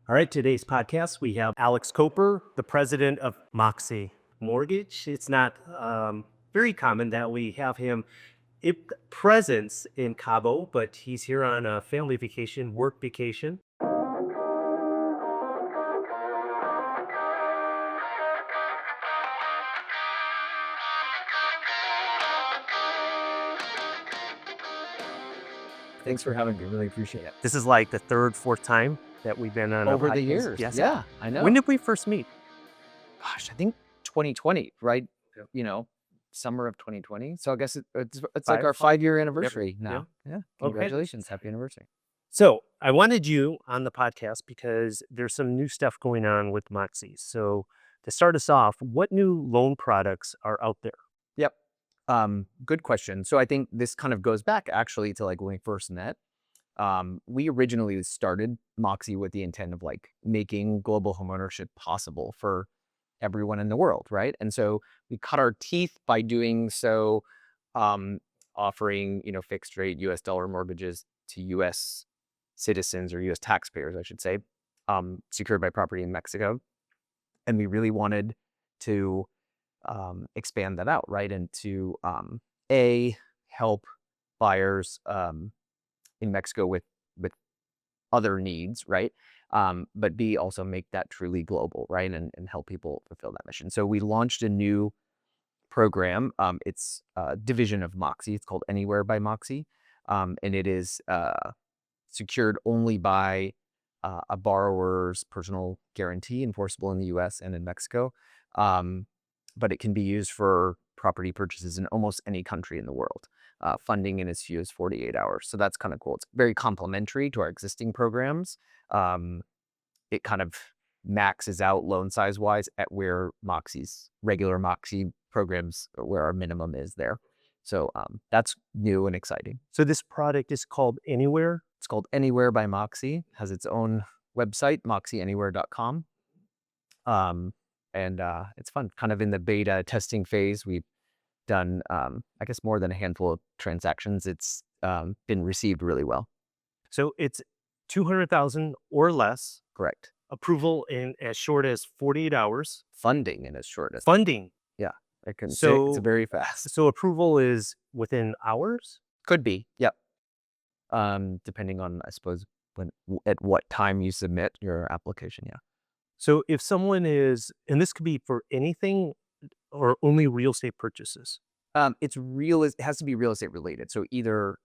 All right, today's podcast, we have Alex Koper, the president of Moxi Mortgage. It's not very common that we have him presence in Cabo, but he's here on a family vacation, work vacation. Thanks for having me. Really appreciate it. This is like the third, fourth time that we've been on a Over the podcast. years. Yes. Yeah, I know. When did we first meet? Gosh, I think 2020, right? Yeah. Summer of 2020. So I guess it's Five. like our 5-year anniversary now. Yeah. Yeah. Okay. Congratulations. Happy anniversary. So I wanted you on the podcast because there's some new stuff going on with Moxi. So to start us off, what new loan products are out there? Yep. Good question. So I think this kind of goes back actually to like when we first met. We originally started Moxi with the intent of like making global homeownership possible for everyone in the world, right? And so we cut our teeth by doing so, offering, fixed rate US dollar mortgages to US citizens or US taxpayers, I should say, secured by property in Mexico. And we really wanted to expand that out, right? And to help buyers in Mexico with other needs, right? But B, also make that truly global, right? And help people fulfill that mission. So we launched a new program. It's a division of Moxi. It's called Anywhere by Moxi. And it is secured only by a borrower's personal guarantee, enforceable in the US and in Mexico. But it can be used for property purchases in almost any country in the world. Funding in as few as 48 hours. So that's kind of cool. It's very complementary to our existing programs. It kind of maxes out loan size wise at where Moxi's regular Moxi programs, where our minimum is there. So that's new and exciting. So this product is called Anywhere. It's called Anywhere by Moxi, has its own website, moxianywhere.com. And it's fun, kind of in the beta testing phase. We've done, I guess, more than a handful of transactions. It's been received really well. So it's 200,000 or less. Correct. Approval in as short as 48 hours. Funding in as short as. Funding. Yeah, I can say it's very fast. So approval is within hours? Could be, yep. Depending on, I suppose, at what time you submit your application, yeah. So if someone is, and this could be for anything or only real estate purchases? It has to be real estate related. So either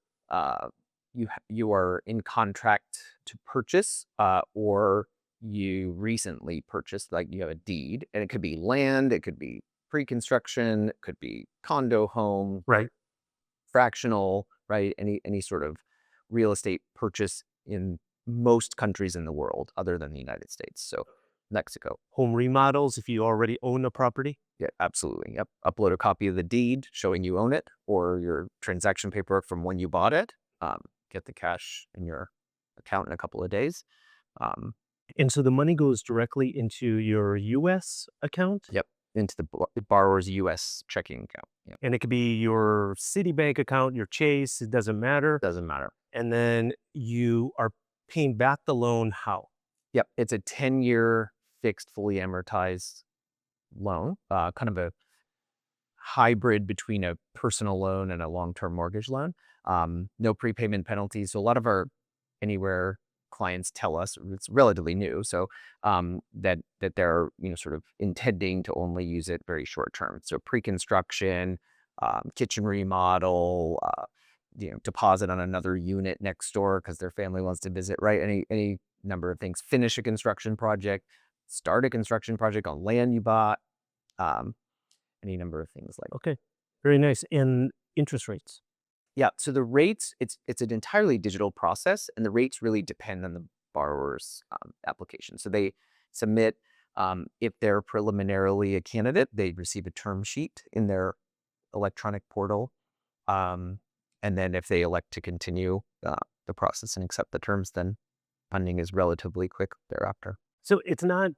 you are in contract to purchase, or you recently purchased, like you have a deed, and it could be land, it could be pre-construction, it could be condo home, right? Fractional, right? Any sort of real estate purchase in most countries in the world other than the United States. So Mexico. Home remodels, if you already own a property? Yeah, absolutely. Yep. Upload a copy of the deed showing you own it or your transaction paperwork from when you bought it. Get the cash in your account in a couple of days. And so the money goes directly into your U.S. account? Yep. Into the borrower's U.S. checking account. Yep. And it could be your Citibank account, your Chase, it doesn't matter. Doesn't matter. And then you are paying back the loan how? Yep. It's a 10-year fixed, fully amortized loan, kind of a hybrid between a personal loan and a long-term mortgage loan. No prepayment penalties. So a lot of our Anywhere clients tell us, it's relatively new, so that they're sort of intending to only use it very short term. So pre-construction, kitchen remodel, deposit on another unit next door because their family wants to visit, right? Any number of things. Finish a construction project, start a construction project on land you bought, any number of things like. Okay, very nice. And interest rates? Yeah, so the rates, it's an entirely digital process, and the rates really depend on the borrower's application. So they submit, if they're preliminarily a candidate, they receive a term sheet in their electronic portal. And then if they elect to continue the process and accept the terms, then funding is relatively quick thereafter. So it's not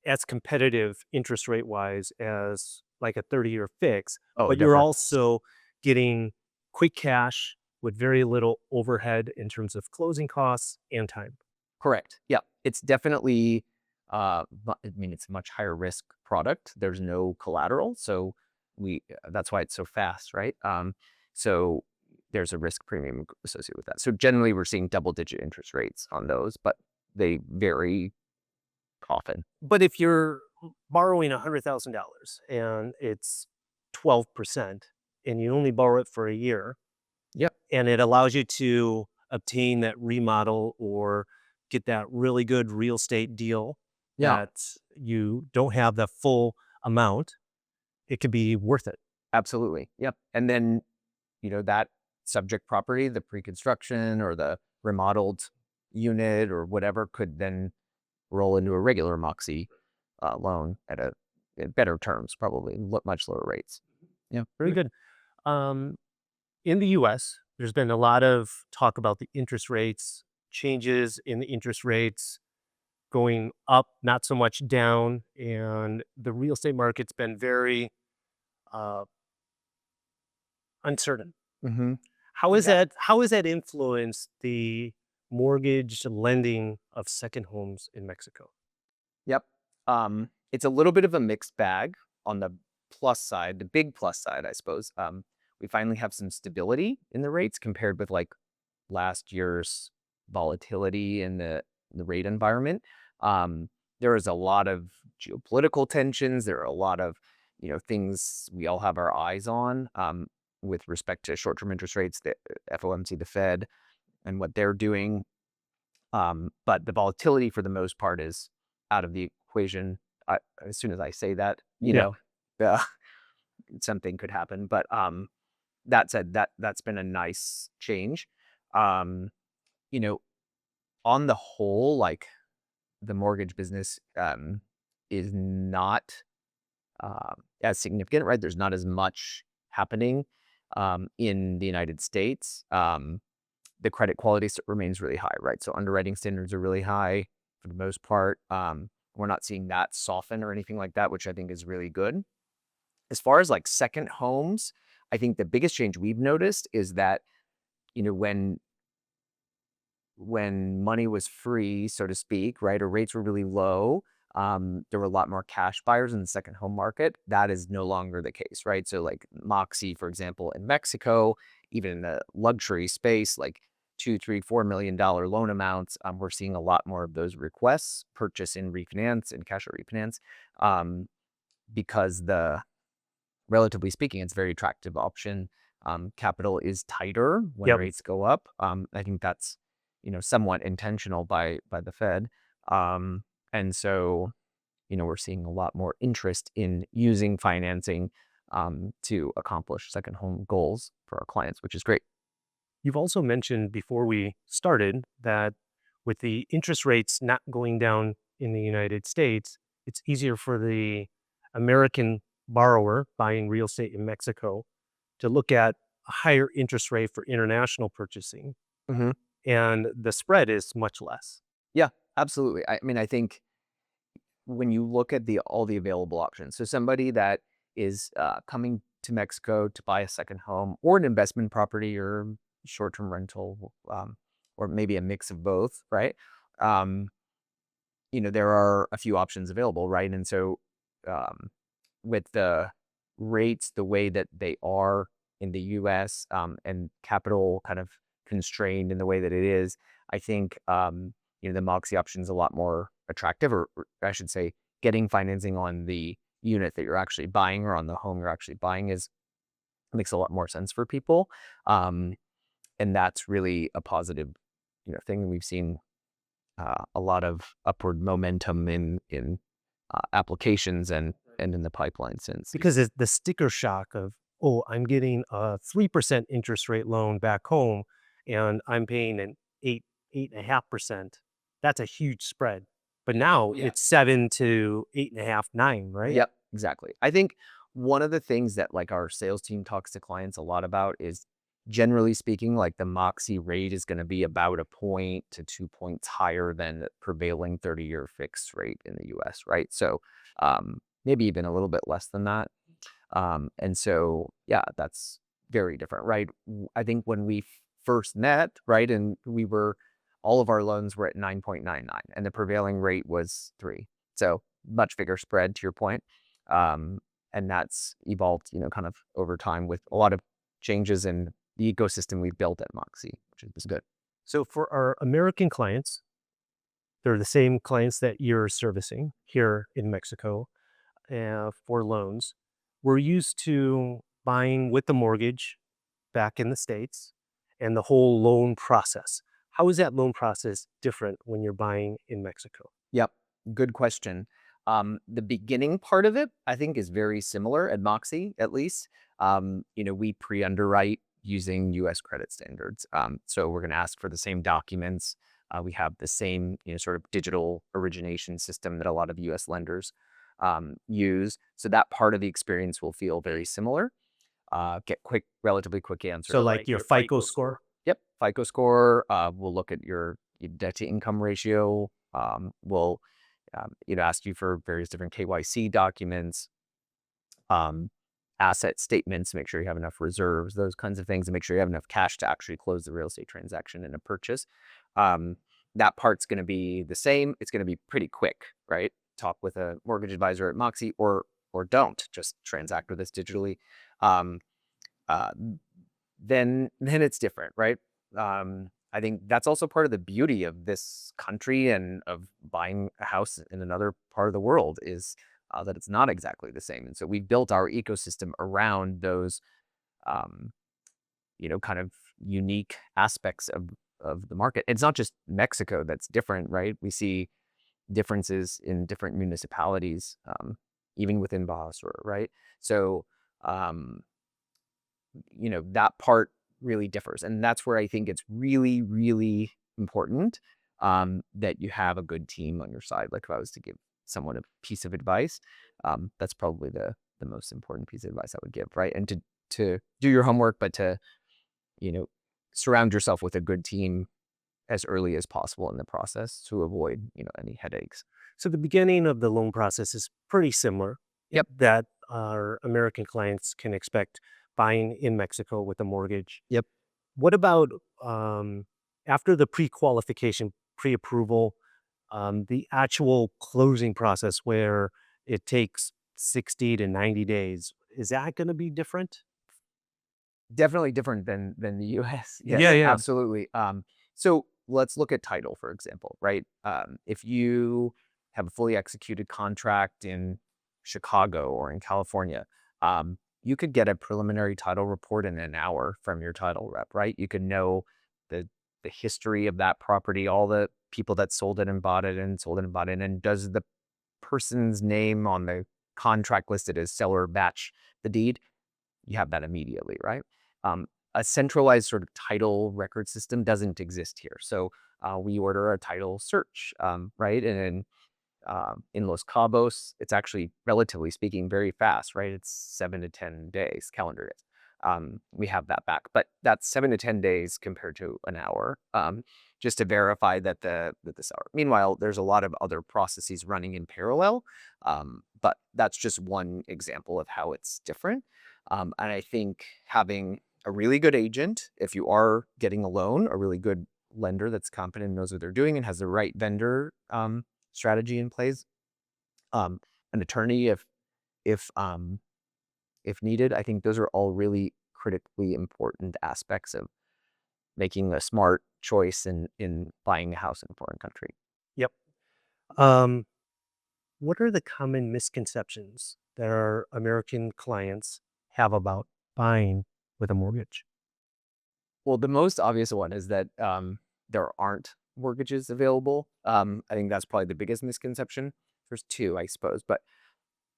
as competitive interest rate wise as like a 30-year fix, but you're also getting quick cash with very little overhead in terms of closing costs and time. Correct. Yeah. It's definitely, I mean, it's a much higher risk product. There's no collateral. So that's why it's so fast, right? So there's a risk premium associated with that. So generally we're seeing double digit interest rates on those, but they vary often. But if you're borrowing $100,000 and it's 12% and you only borrow it for a year, Yep. and it allows you to obtain that remodel or get that really good real estate deal Yeah. that you don't have the full amount, it could be worth it. Absolutely. Yep. And then, that subject property, the pre-construction or the remodeled unit or whatever could then roll into a regular Moxi loan at better terms, probably much lower rates. Yeah. Very good. Um, in the US, there's been a lot of talk about the interest rates, changes in the interest rates going up, not so much down. And the real estate market's been very uh, uncertain. Mm-hmm. How that how has that influenced the mortgage lending of second homes in Mexico? Yep. It's a little bit of a mixed bag on the plus side, the big plus side, I suppose. We finally have some stability in the rates compared with like last year's volatility in the rate environment. There is a lot of geopolitical tensions. There are a lot of, things we all have our eyes on with respect to short-term interest rates, the FOMC, the Fed, and what they're doing. But the volatility for the most part is out of the equation. As soon as I say that, Yeah. uh, something could happen. But that said, that's been a nice change. Um, you know, on the whole, like the mortgage business is not as significant, right? There's not as much happening in the United States. The credit quality remains really high, right? So underwriting standards are really high for the most part. We're not seeing that soften or anything like that, which I think is really good. As far as like second homes, I think the biggest change we've noticed is that, when money was free, so to speak, right, or rates were really low, there were a lot more cash buyers in the second home market. That is no longer the case, right? So like Moxi, for example, in Mexico, even in the luxury space, like $2, $3, $4 million loan amounts, we're seeing a lot more of those requests, purchase in refinance and cash out refinance, because relatively speaking, it's a very attractive option. Capital is tighter when Yep. rates go up. I think that's somewhat intentional by the Fed. And so we're seeing a lot more interest in using financing to accomplish second home goals for our clients, which is great. You've also mentioned before we started that with the interest rates not going down in the United States, it's easier for the American borrower buying real estate in Mexico to look at a higher interest rate for international purchasing, Hmm. and the spread is much less. Yeah, absolutely. I mean, I think when you look at all the available options, so somebody that is coming to Mexico to buy a second home or an investment property or short-term rental, or maybe a mix of both, right? Um, there are a few options available, right? And so um, with the rates the way that they are in the US, and capital kind of constrained in the way that it is, I think the Moxie option is a lot more attractive, or I should say, getting financing on the unit that you're actually buying or on the home you're actually buying makes a lot more sense for people. Um, and that's really a positive, thing. We've seen a lot of upward momentum in applications and in the pipeline since. Because it's the sticker shock of, oh, I'm getting a 3% interest rate loan back home and I'm paying an 8.5%. That's a huge spread. But now Yeah. it's 7 to 8.5, 9, right? Yep, exactly. I think one of the things that like our sales team talks to clients a lot about is, generally speaking, like the Moxie rate is going to be about a point to 2 points higher than the prevailing 30-year fixed rate in the US, right? So maybe even a little bit less than that. And so, yeah, that's very different, right? I think when we first met, right, and we were all of our loans were at 9.99 and the prevailing rate was 3. So much bigger spread to your point. And that's evolved, kind of over time with a lot of changes in the ecosystem we built at Moxi, which is good. So for our American clients, they're the same clients that you're servicing here in Mexico for loans. We're used to buying with the mortgage back in the States and the whole loan process. How is that loan process different when you're buying in Mexico? Yep, good question. The beginning part of it, I think, is very similar at Moxi, at least. We pre-underwrite using U.S. credit standards. So we're going to ask for the same documents. We have the same, sort of digital origination system that a lot of U.S. lenders use. So that part of the experience will feel very similar. Get relatively quick answer. So like your FICO score? Yep, FICO score. We'll look at your debt to income ratio. We'll ask you for various different KYC documents, asset statements, make sure you have enough reserves, those kinds of things, and make sure you have enough cash to actually close the real estate transaction and a purchase. That part's going to be the same. It's going to be pretty quick, right? Talk with a mortgage advisor at Moxi, or don't just transact with us digitally. Then it's different, right? I think that's also part of the beauty of this country and of buying a house in another part of the world is that it's not exactly the same. And so we built our ecosystem around those, kind of unique aspects of the market. It's not just Mexico that's different, right? We see differences in different municipalities, even within Baja Sur, right? So, that part really differs. And that's where I think it's really, really important that you have a good team on your side. Like if I was to give someone a piece of advice, that's probably the most important piece of advice I would give, right? And to do your homework, but to, surround yourself with a good team as early as possible in the process to avoid, any headaches. So the beginning of the loan process is pretty similar. Yep. That our American clients can expect buying in Mexico with a mortgage. Yep. What about after the pre-qualification, pre-approval, the actual closing process where it takes 60 to 90 days? Is that going to be different? Definitely different than the US. Yes, Yeah, yeah. absolutely. So let's look at title, for example, right? If you have a fully executed contract in Chicago or in California, you could get a preliminary title report in an hour from your title rep, right? You could know the history of that property, all the people that sold it and bought it and sold it and bought it, and does the person's name on the contract listed as seller match the deed? You have that immediately, right? A centralized sort of title record system doesn't exist here. So we order a title search, right? And in Los Cabos, it's actually, relatively speaking, very fast, right? It's 7 to 10 days, calendar days. We have that back, but that's 7 to 10 days compared to an hour, just to verify that the seller. Meanwhile, there's a lot of other processes running in parallel, but that's just one example of how it's different. And I think having a really good agent, if you are getting a loan, a really good lender that's competent and knows what they're doing and has the right vendor strategy in place, an attorney if needed. I think those are all really critically important aspects of making a smart choice in buying a house in a foreign country. Yep. What are the common misconceptions that our American clients have about buying with a mortgage? Well, the most obvious one is that there aren't mortgages available. I think that's probably the biggest misconception. There's two, I suppose, but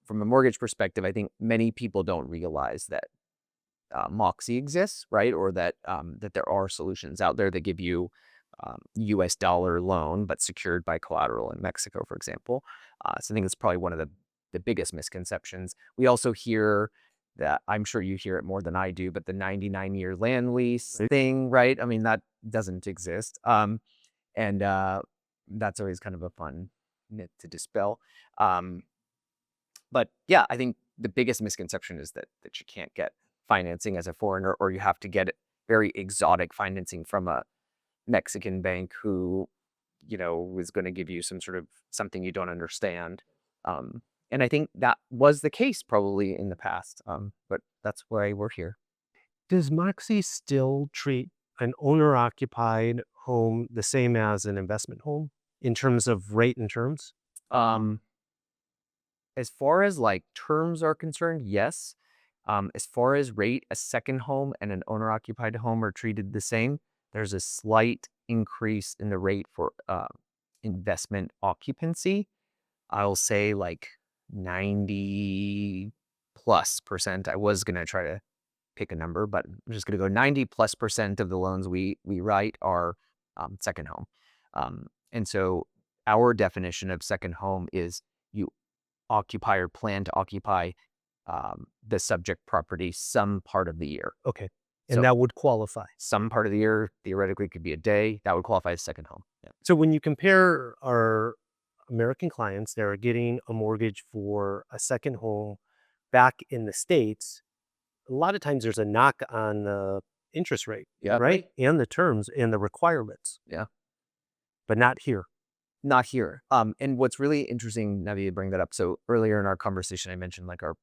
from a mortgage perspective, I think many people don't realize that Moxi exists, right? Or that that there are solutions out there that give you U.S. dollar loan, but secured by collateral in Mexico, for example. So I think it's probably one of the biggest misconceptions. We also hear that, I'm sure you hear it more than I do, but the 99-year land lease thing, right? I mean, that doesn't exist. And that's always kind of a fun myth to dispel. But yeah, I think the biggest misconception is that you can't get financing as a foreigner, or you have to get very exotic financing from a Mexican bank who, was going to give you some sort of something you don't understand. And I think that was the case probably in the past. But that's why we're here. Does Moxie still treat an owner-occupied home the same as an investment home in terms of rate and terms? Um, as far as like terms are concerned, yes. As far as rate, a second home and an owner occupied home are treated the same. There's a slight increase in the rate for investment occupancy. I'll say like 90 plus percent. I was going to try to pick a number, but I'm just going to go 90 plus percent of the loans we write are second home. And so our definition of second home is you occupy or plan to occupy the subject property some part of the year. Okay. And So that would qualify. some part of the year, theoretically, could be a day. That would qualify as second home. Yeah. So when you compare our American clients that are getting a mortgage for a second home back in the States, a lot of times there's a knock on the interest rate, Yeah. right? And the terms and the requirements. Yeah. But not here. Not here. And what's really interesting now that you bring that up. So earlier in our conversation, I mentioned like our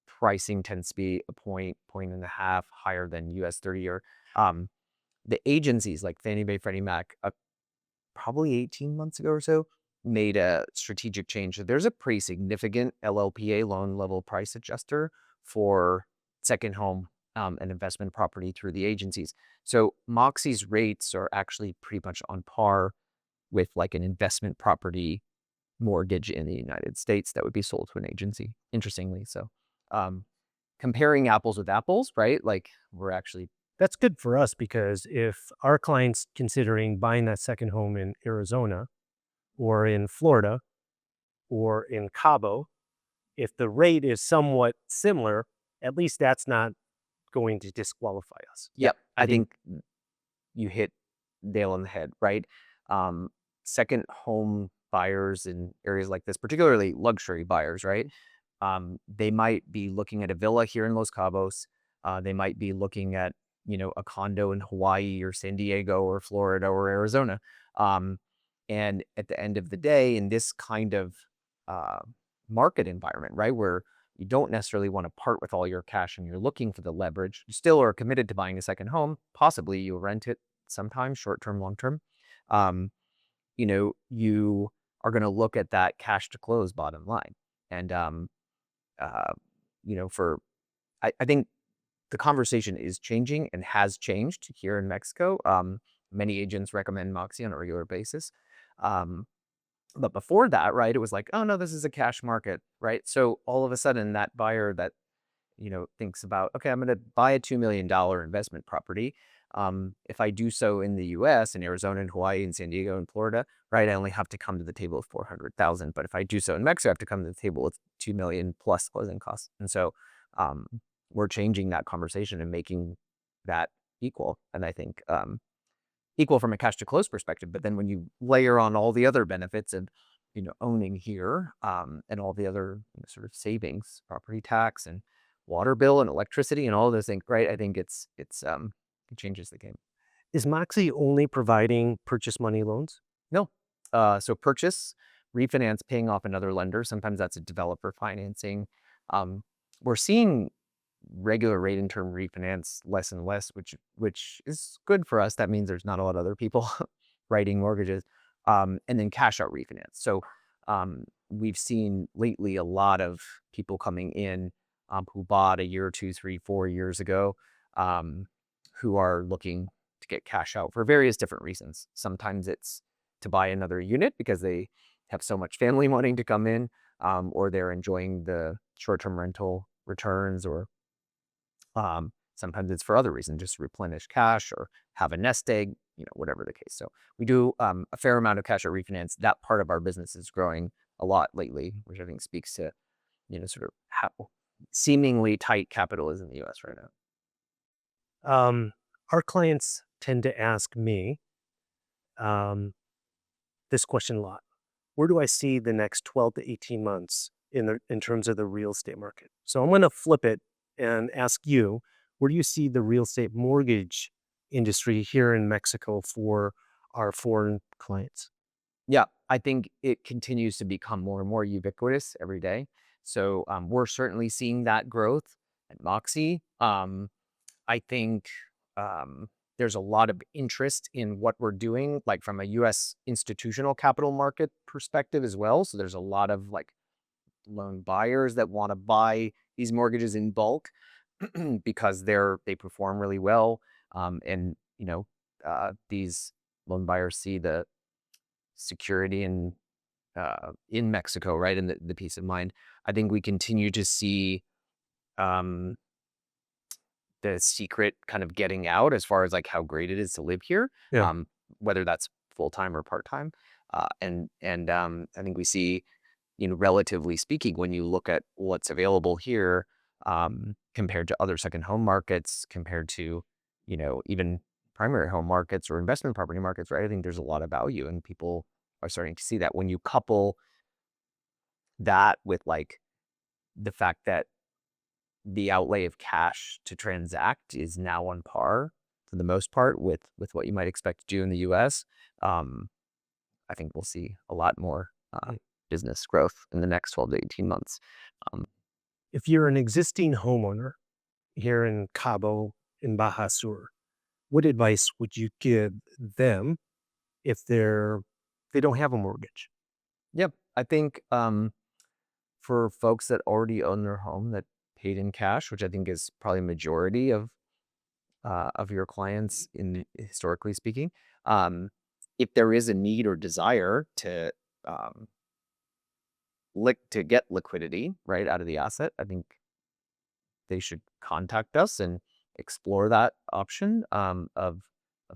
pricing tends to be a point and a half higher than US 30-year. The agencies like Fannie Mae, Freddie Mac, probably 18 months ago or so, made a strategic change. There's a pretty significant LLPA, loan level price adjuster, for second home and investment property through the agencies. So Moxie's rates are actually pretty much on par with like an investment property mortgage in the United States that would be sold to an agency, interestingly. So comparing apples with apples, right? Like we're actually, That's good for us because if our client's considering buying that second home in Arizona or in Florida or in Cabo, if the rate is somewhat similar, at least that's not going to disqualify us. yep, I think you hit nail on the head, right? Second home buyers in areas like this, particularly luxury buyers, right? They might be looking at a villa here in Los Cabos. They might be looking at, a condo in Hawaii or San Diego or Florida or Arizona. And at the end of the day, in this kind of uh, market environment, right, where you don't necessarily want to part with all your cash and you're looking for the leverage, you still are committed to buying a second home. Possibly you'll rent it sometime, short term, long term. Um, you are going to look at that cash to close bottom line. And, uh, I think the conversation is changing and has changed here in Mexico. Many agents recommend Moxie on a regular basis. But before that, right, it was like, oh no, this is a cash market, right? So all of a sudden that buyer that, thinks about, okay, I'm going to buy a $2 million investment property. If I do so in the US, in Arizona and Hawaii and San Diego and Florida, right, I only have to come to the table with 400,000. But if I do so in Mexico, I have to come to the table with 2 million plus closing costs. And so we're changing that conversation and making that equal. And I think equal from a cash to close perspective. But then when you layer on all the other benefits of, owning here and all the other sort of savings, property tax and water bill and electricity and all those things, right? I think it changes the game. Is Moxie only providing purchase money loans? No. So purchase, refinance, paying off another lender. Sometimes that's a developer financing. We're seeing regular rate and term refinance less and less, which is good for us. That means there's not a lot of other people writing mortgages. And then cash out refinance. So we've seen lately a lot of people coming in who bought a year, 2, 3, 4 years ago, who are looking to get cash out for various different reasons. Sometimes it's to buy another unit because they have so much family wanting to come in, or they're enjoying the short-term rental returns, or sometimes it's for other reasons, just replenish cash or have a nest egg, whatever the case. So we do a fair amount of cash out refinance. That part of our business is growing a lot lately, which I think speaks to, sort of how seemingly tight capital is in the US right now. Our clients tend to ask me this question a lot. Where do I see the next 12 to 18 months in terms of the real estate market? So I'm going to flip it and ask you, where do you see the real estate mortgage industry here in Mexico for our foreign clients? Yeah, I think it continues to become more and more ubiquitous every day. So we're certainly seeing that growth at Moxie. I think there's a lot of interest in what we're doing, like from a U.S. institutional capital market perspective as well. So there's a lot of like loan buyers that want to buy these mortgages in bulk because they perform really well. And these loan buyers see the security in Mexico, right? And the peace of mind. I think we continue to see um, the secret kind of getting out as far as like how great it is to live here, Yeah. whether that's full time or part time. I think we see, relatively speaking, when you look at what's available here compared to other second home markets, compared to, even primary home markets or investment property markets, right? I think there's a lot of value, and people are starting to see that. When you couple that with like the fact that the outlay of cash to transact is now on par for the most part with what you might expect to do in the US. I think we'll see a lot more business growth in the next 12 to 18 months. Um, If you're an existing homeowner here in Cabo, in Baja Sur, what advice would you give them if they don't have a mortgage? yep. I think for folks that already own their home that paid in cash, which I think is probably majority of your clients in historically speaking, if there is a need or desire to um, to get liquidity right out of the asset, I think they should contact us and explore that option of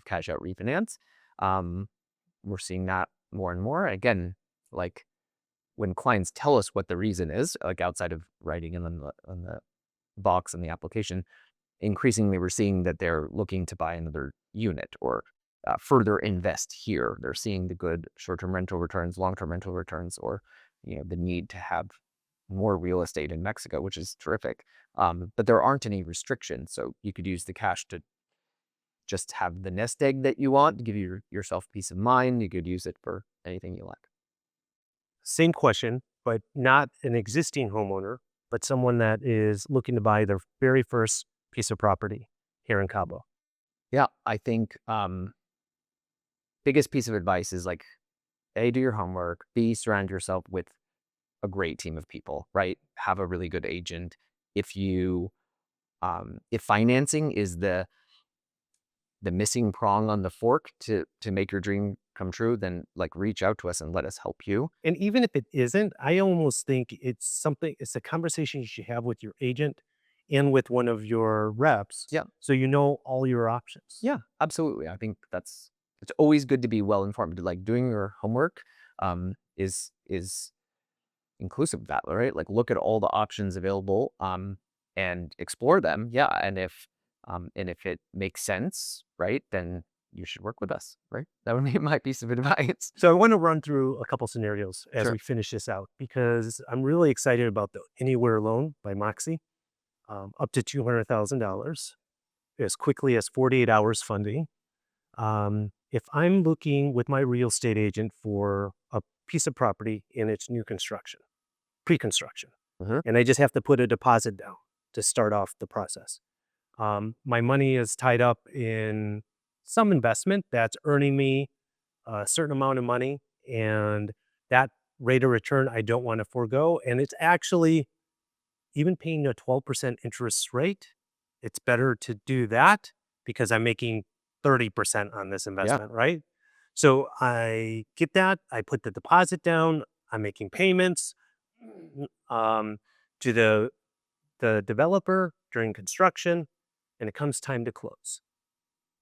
cash out refinance. Um, we're seeing that more and more. Again, like when clients tell us what the reason is, like outside of writing in on the box and the application, increasingly we're seeing that they're looking to buy another unit or further invest here. They're seeing the good short-term rental returns, long-term rental returns, or the need to have more real estate in Mexico, which is terrific. But there aren't any restrictions, so you could use the cash to just have the nest egg that you want to give yourself peace of mind. You could use it for anything you like. Same question, but not an existing homeowner, but someone that is looking to buy their very first piece of property here in Cabo. Yeah, I think biggest piece of advice is like A, do your homework, B, surround yourself with a great team of people, right? Have a really good agent. If you if financing is the missing prong on the fork to make your dream come true, then like reach out to us and let us help you. And even if it isn't, I almost think it's a conversation you should have with your agent and with one of your reps Yeah. so you know all your options. Yeah, absolutely. I think it's always good to be well informed. Like doing your homework is inclusive of that, right? Like look at all the options available and explore them. Yeah, and if it makes sense, right, then you should work with us, right? That would be my piece of advice. So I want to run through a couple scenarios as Sure. we finish this out because I'm really excited about the Anywhere loan by Moxi, up to $200,000 as quickly as 48 hours funding. If I'm looking with my real estate agent for a piece of property in its new construction, pre-construction, Uh-huh. and I just have to put a deposit down to start off the process. My money is tied up in some investment that's earning me a certain amount of money, and that rate of return I don't want to forego. And it's actually even paying a 12% interest rate. It's better to do that because I'm making 30% on this Yeah. investment, right? So I get that. I put the deposit down. I'm making payments um, to the developer during construction, and it comes time to close.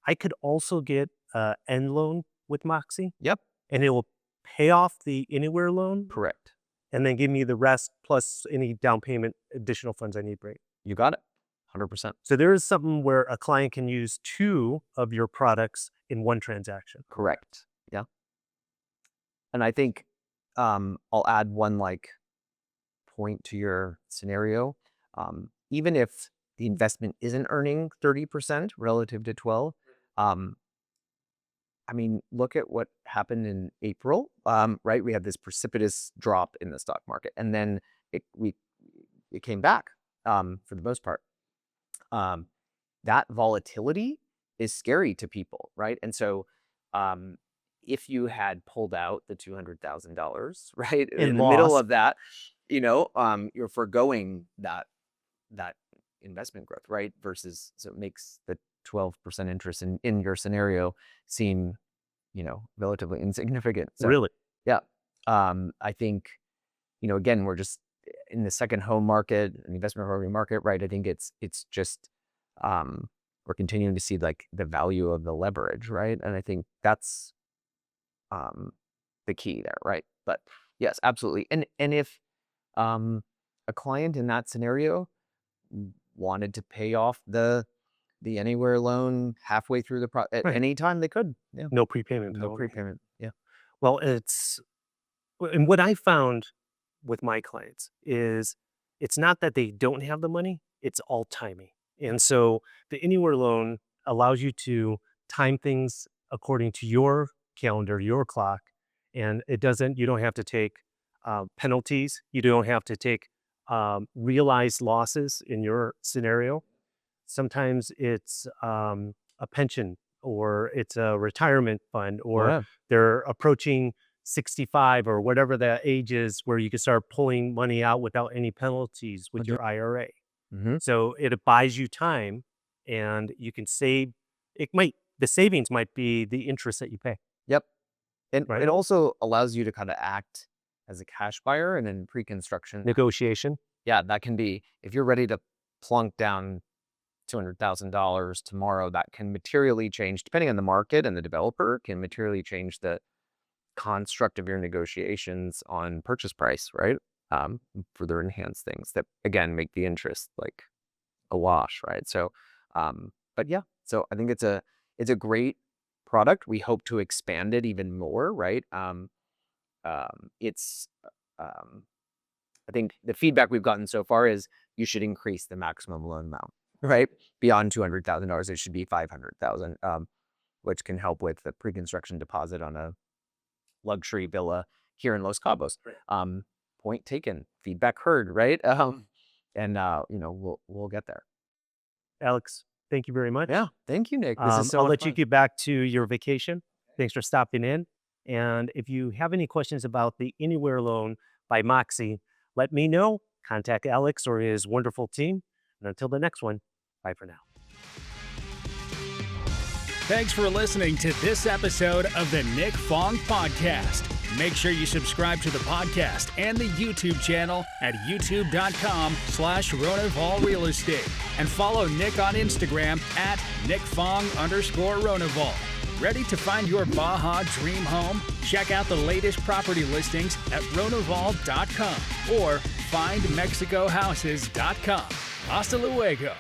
I could also get a end loan with Moxie, Yep. and it will pay off the Anywhere loan Correct. and then give me the rest plus any down payment additional funds I need, right? You got it. 100%. So there is something where a client can use two of your products in one transaction. Correct. Yeah. And I think I'll add one like point to your scenario. Even if the investment isn't earning 30% relative to 12, I mean, look at what happened in April, right? We had this precipitous drop in the stock market, and then it came back for the most part. That volatility is scary to people, right? And so, if you had pulled out the $200,000, right, in the middle lost. of that, you're foregoing that investment growth, right? Versus, so it makes the 12% interest in your scenario seem, relatively insignificant. So Really? yeah, I think, again, we're just in the second home market, an investment property market, right? I think it's just, we're continuing to see like the value of the leverage, right? And I think that's the key there, right? But yes, absolutely. And if a client in that scenario wanted to pay off the Anywhere loan halfway through the at Right. any time they could. Yeah. No prepayment No penalty. prepayment. Yeah. Well, and what I found with my clients is it's not that they don't have the money, it's all timing. And so the Anywhere loan allows you to time things according to your calendar, your clock, and you don't have to take penalties. You don't have to take realized losses in your scenario. Sometimes it's a pension or it's a retirement fund or Yeah. they're approaching 65 or whatever that age is where you can start pulling money out without any penalties with your IRA. Mm-hmm. So it buys you time and you can save. The savings might be the interest that you pay, Yep. And right? it also allows you to kind of act as a cash buyer and in pre-construction. Negotiation. Yeah, that can be, if you're ready to plunk down $200,000 tomorrow, that can materially change, depending on the market and the developer, can materially change the construct of your negotiations on purchase price, right? Further enhance things that, again, make the interest like a wash, right? So, but yeah, so I think it's a great product. We hope to expand it even more, right? It's, I think the feedback we've gotten so far is you should increase the maximum loan amount, right? Beyond $200,000, it should be $500,000, which can help with the pre-construction deposit on a luxury villa here in Los Cabos. Point taken, feedback heard, right? And we'll get there. Alex, thank you very much. Yeah, thank you, Nick. This is so I'll much let you fun. get back to your vacation. Thanks for stopping in. And if you have any questions about the Anywhere loan by Moxi, let me know. Contact Alex or his wonderful team. And until the next one, bye for now. Thanks for listening to this episode of the Nick Fong Podcast. Make sure you subscribe to the podcast and the YouTube channel at youtube.com/Ronival Real Estate and follow Nick on Instagram at NickFong_Ronival. Ready to find your Baja dream home? Check out the latest property listings at Ronival.com or findmexicohouses.com. Hasta luego.